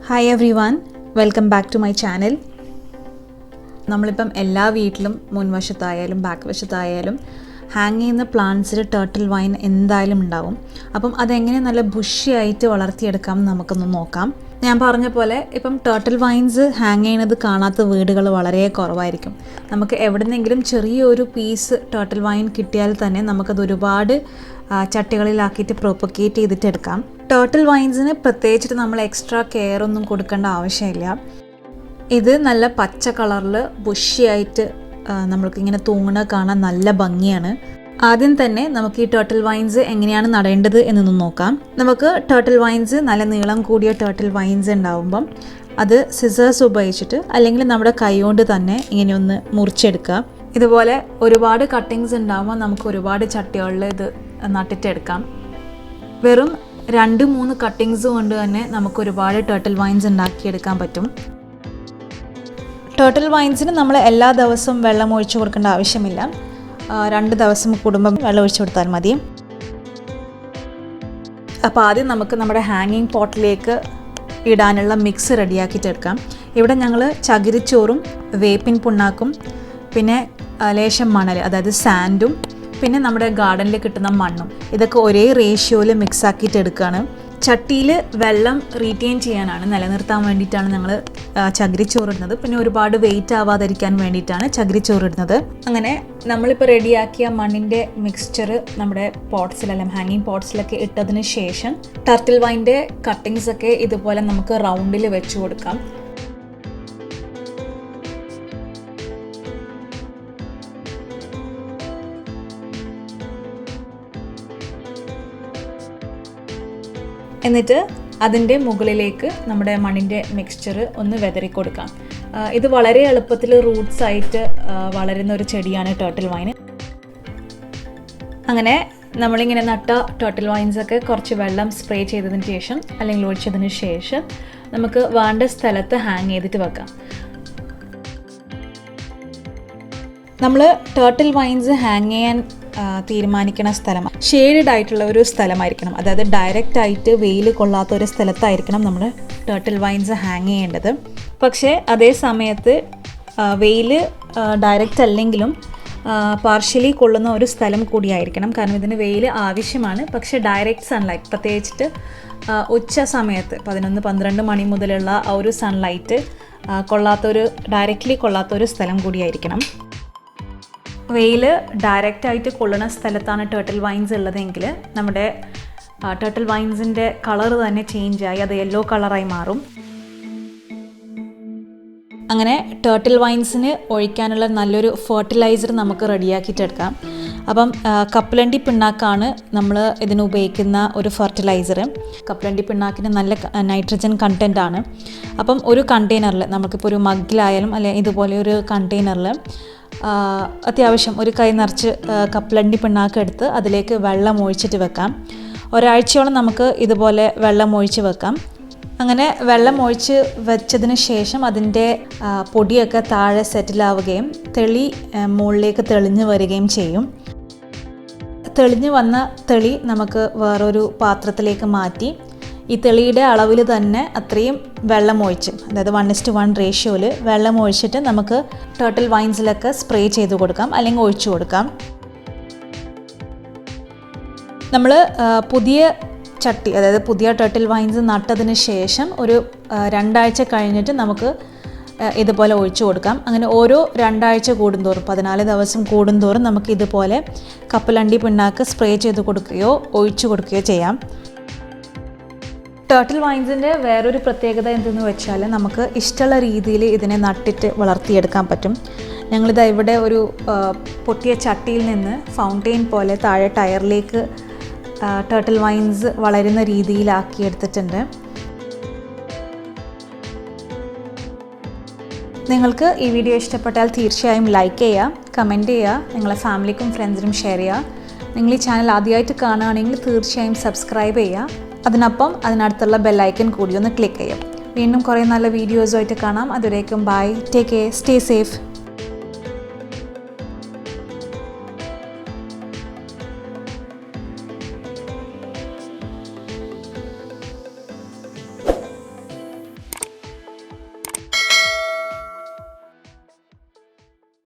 Hi everyone, welcome back to my channel. നമ്മളിപ്പം എല്ലാ വീട്ടിലും മുൻവശത്തായാലും ബാക്ക് വശത്തായാലും ഹാങ് ചെയ്യുന്ന പ്ലാന്റ്സിൽ ടർട്ടിൽ വൈൻ എന്തായാലും ഉണ്ടാവും. അപ്പം അതെങ്ങനെ നല്ല ബുഷി ആയിട്ട് വളർത്തിയെടുക്കാം നമുക്കൊന്ന് നോക്കാം. ഞാൻ പറഞ്ഞ പോലെ ഇപ്പം ടർട്ടിൽ വൈൻസ് ഹാങ് ചെയ്യുന്നത് കാണാത്ത വീടുകൾ വളരെ കുറവായിരിക്കും. നമുക്ക് എവിടെന്നെങ്കിലും ചെറിയൊരു പീസ് ടർട്ടിൽ വൈൻ കിട്ടിയാൽ തന്നെ നമുക്കത് ഒരുപാട് ചട്ടികളിലാക്കിയിട്ട് പ്രൊപ്പഗേറ്റ് ചെയ്തിട്ട് എടുക്കാം. ടർട്ടിൽ വൈൻസിന് പ്രത്യേകിച്ചിട്ട് നമ്മൾ എക്സ്ട്രാ കെയർ ഒന്നും കൊടുക്കേണ്ട ആവശ്യമില്ല. ഇത് നല്ല പച്ച കളറിൽ ബുഷിയായിട്ട് നമ്മൾക്കിങ്ങനെ തൂങ്ങണ കാണാൻ നല്ല ഭംഗിയാണ്. ആദ്യം തന്നെ നമുക്ക് ഈ ടർട്ടിൽ വൈൻസ് എങ്ങനെയാണ് നടേണ്ടത് എന്നൊന്ന് നോക്കാം. നമുക്ക് ടർട്ടിൽ വൈൻസ് നല്ല നീളം കൂടിയ ടർട്ടിൽ വൈൻസ് ഉണ്ടാവുമ്പം അത് സിസേഴ്സ് ഉപയോഗിച്ചിട്ട് അല്ലെങ്കിൽ നമ്മുടെ കൈ കൊണ്ട് തന്നെ ഇങ്ങനെ ഒന്ന് മുറിച്ചെടുക്കുക. ഇതുപോലെ ഒരുപാട് കട്ടിങ്സ് ഉണ്ടാകുമ്പോൾ നമുക്ക് ഒരുപാട് ചട്ടികളിൽ ഇത് നട്ടിട്ടെടുക്കാം. വെറും 2-3 കട്ടിങ്സ് കൊണ്ട് തന്നെ നമുക്ക് ഒരുപാട് ടർട്ടിൽ വൈൻസ് ഉണ്ടാക്കിയെടുക്കാൻ പറ്റും. ടർട്ടിൽ വൈൻസിന് നമ്മൾ എല്ലാ ദിവസവും വെള്ളം ഒഴിച്ചു കൊടുക്കേണ്ട ആവശ്യമില്ല. 2 ദിവസം കൂടുമ്പം വെള്ളം ഒഴിച്ചു കൊടുത്താൽ മതി. അപ്പോൾ ആദ്യം നമുക്ക് നമ്മുടെ ഹാങ്ങിങ് പോട്ടിലേക്ക് ഇടാനുള്ള മിക്സ് റെഡിയാക്കിയിട്ടെടുക്കാം. ഇവിടെ ഞങ്ങൾ ചകിരിച്ചോറും വേപ്പിൻ പുണ്ണാക്കും പിന്നെ ലേശം മണൽ, അതായത് സാൻഡും പിന്നെ നമ്മുടെ ഗാർഡനിൽ കിട്ടുന്ന മണ്ണും ഇതൊക്കെ ഒരേ റേഷ്യോയിൽ മിക്സ് ആക്കിയിട്ട് എടുക്കുകയാണ്. ചട്ടിയിൽ വെള്ളം റീറ്റെയിൻ ചെയ്യാനാണ്, നിലനിർത്താൻ വേണ്ടിയിട്ടാണ് ഞങ്ങൾ ചകിരിച്ചോറിടുന്നത്. പിന്നെ ഒരുപാട് വെയിറ്റ് ആവാതിരിക്കാൻ വേണ്ടിയിട്ടാണ് ചകിരിച്ചോറിടുന്നത്. അങ്ങനെ നമ്മളിപ്പോൾ റെഡിയാക്കിയ മണ്ണിൻ്റെ മിക്സ്ചർ നമ്മുടെ പോട്ട്സിലെല്ലാം ഹാങ്ങിങ് പോട്ട്സിലൊക്കെ ഇട്ടതിന് ശേഷം ടർട്ടിൽ വൈൻ്റെ കട്ടിങ്സൊക്കെ ഇതുപോലെ നമുക്ക് റൗണ്ടിൽ വെച്ച് കൊടുക്കാം. എന്നിട്ട് അതിൻ്റെ മുകളിലേക്ക് നമ്മുടെ മണ്ണിൻ്റെ മിക്സ്ചർ ഒന്ന് വെതറി കൊടുക്കാം. ഇത് വളരെ എളുപ്പത്തിൽ റൂട്ട്സ് ആയിട്ട് വളരുന്ന ഒരു ചെടിയാണ് ടർട്ടിൽ വൈൻ. അങ്ങനെ നമ്മളിങ്ങനെ നട്ട ടർട്ടിൽ വൈൻസൊക്കെ കുറച്ച് വെള്ളം സ്പ്രേ ചെയ്തതിന് ശേഷം അല്ലെങ്കിൽ ഒഴിച്ചതിന് ശേഷം നമുക്ക് വേണ്ട സ്ഥലത്ത് ഹാങ് ചെയ്തിട്ട് വെക്കാം. നമ്മൾ ടർട്ടിൽ വൈൻസ് ഹാങ് ചെയ്യാൻ തീരുമാനിക്കുന്ന സ്ഥലം ഷെയ്ഡഡ് ആയിട്ടുള്ള ഒരു സ്ഥലമായിരിക്കണം. അതായത് ഡയറക്റ്റ് ആയിട്ട് വെയിൽ കൊള്ളാത്ത ഒരു സ്ഥലത്തായിരിക്കണം നമ്മൾ ടർട്ടിൽ വൈൻസ് ഹാങ് ചെയ്യേണ്ടത്. പക്ഷേ അതേ സമയത്ത് വെയിൽ ഡയറക്റ്റ് അല്ലെങ്കിലും പാർഷ്യലി കൊള്ളുന്ന ഒരു സ്ഥലം കൂടിയായിരിക്കണം. കാരണം ഇതിന് വെയിൽ ആവശ്യമാണ്. പക്ഷേ ഡയറക്റ്റ് സൺലൈറ്റ്, പ്രത്യേകിച്ചിട്ട് ഉച്ച സമയത്ത് 11-12 മണി മുതലുള്ള ആ ഒരു സൺലൈറ്റ് ഡയറക്റ്റ്ലി കൊള്ളാത്തൊരു സ്ഥലം കൂടിയായിരിക്കണം. വെയിൽ ഡയറക്റ്റായിട്ട് കൊള്ളുന്ന സ്ഥലത്താണ് ടർട്ടിൽ വൈൻസ് ഉള്ളതെങ്കിൽ നമ്മുടെ ടർട്ടിൽ വൈൻസിൻ്റെ കളർ തന്നെ ചേഞ്ചായി അത് യെല്ലോ കളറായി മാറും. അങ്ങനെ ടർട്ടിൽ വൈൻസിന് ഒഴിക്കാനുള്ള നല്ലൊരു ഫെർട്ടിലൈസർ നമുക്ക് റെഡിയാക്കിയിട്ടെടുക്കാം. അപ്പം കപ്പലണ്ടി പിണ്ണാക്കാണ് നമ്മൾ ഇതിന് ഉപയോഗിക്കുന്ന ഒരു ഫെർട്ടിലൈസർ. കപ്പലണ്ടി പിണ്ണാക്കിന് നല്ല നൈട്രജൻ കണ്ടൻ്റ് ആണ്. അപ്പം ഒരു കണ്ടെയ്നറിൽ നമുക്കിപ്പോൾ ഒരു മഗ്ഗിലായാലും അല്ലെങ്കിൽ ഇതുപോലെ ഒരു കണ്ടെയ്നറിൽ അത്യാവശ്യം ഒരു കൈ നിറച്ച് കപ്പലണ്ടി പിണ്ണാക്ക് എടുത്ത് അതിലേക്ക് വെള്ളം ഒഴിച്ചിട്ട് വെക്കാം. ഒരാഴ്ചയോളം നമുക്ക് ഇതുപോലെ വെള്ളം ഒഴിച്ച് വെക്കാം. അങ്ങനെ വെള്ളം ഒഴിച്ച് വെച്ചതിന് ശേഷം അതിൻ്റെ പൊടിയൊക്കെ താഴെ സെറ്റിലാവുകയും തെളി മുകളിലേക്ക് തെളിഞ്ഞ് വരികയും ചെയ്യും. തെളിഞ്ഞ് വന്ന തെളി നമുക്ക് വേറൊരു പാത്രത്തിലേക്ക് മാറ്റി ഈ തെളിയുടെ അളവിൽ തന്നെ അത്രയും വെള്ളം ഒഴിച്ച്, അതായത് 1:1 റേഷ്യോയിൽ വെള്ളം ഒഴിച്ചിട്ട് നമുക്ക് ടർട്ടിൽ വൈൻസിലൊക്കെ സ്പ്രേ ചെയ്ത് കൊടുക്കാം അല്ലെങ്കിൽ ഒഴിച്ചു കൊടുക്കാം. നമ്മൾ പുതിയ ചട്ടി, അതായത് പുതിയ ടർട്ടിൽ വൈൻസ് നട്ടതിന് ശേഷം ഒരു 2 ആഴ്ച കഴിഞ്ഞിട്ട് നമുക്ക് ഇതുപോലെ ഒഴിച്ചു കൊടുക്കാം. അങ്ങനെ ഓരോ 2 ആഴ്ച കൂടുന്തോറും 14 ദിവസം കൂടുന്തോറും നമുക്ക് ഇതുപോലെ കപ്പലണ്ടി പിണ്ണാക്ക് സ്പ്രേ ചെയ്ത് കൊടുക്കുകയോ ഒഴിച്ചു കൊടുക്കുകയോ ചെയ്യാം. ടർട്ടിൽ വൈൻസിൻ്റെ വേറൊരു പ്രത്യേകത എന്തെന്ന് വെച്ചാൽ നമുക്ക് ഇഷ്ടമുള്ള രീതിയിൽ ഇതിനെ നട്ടിട്ട് വളർത്തിയെടുക്കാൻ പറ്റും. ഞങ്ങളിത് ഇവിടെ ഒരു പൊട്ടിയ ചട്ടിയിൽ നിന്ന് ഫൗണ്ടെയിൻ പോലെ താഴെ ടയറിലേക്ക് ടർട്ടിൽ വൈൻസ് വളരുന്ന രീതിയിലാക്കിയെടുത്തിട്ടുണ്ട്. നിങ്ങൾക്ക് ഈ വീഡിയോ ഇഷ്ടപ്പെട്ടാൽ തീർച്ചയായും ലൈക്ക് ചെയ്യുക, കമൻറ്റ് ചെയ്യുക, നിങ്ങളെ ഫാമിലിക്കും ഫ്രണ്ട്സിനും ഷെയർ ചെയ്യുക. നിങ്ങൾ ഈ ചാനൽ ആദ്യമായിട്ട് കാണുകയാണെങ്കിൽ തീർച്ചയായും സബ്സ്ക്രൈബ് ചെയ്യുക. അതിനൊപ്പം അതിനടുത്തുള്ള ബെല്ലൈക്കൺ കൂടി ഒന്ന് ക്ലിക്ക് ചെയ്യാം. വീണ്ടും കുറേ നല്ല വീഡിയോസുമായിട്ട് കാണാം. അതുവരേക്കും bye, take care, stay safe.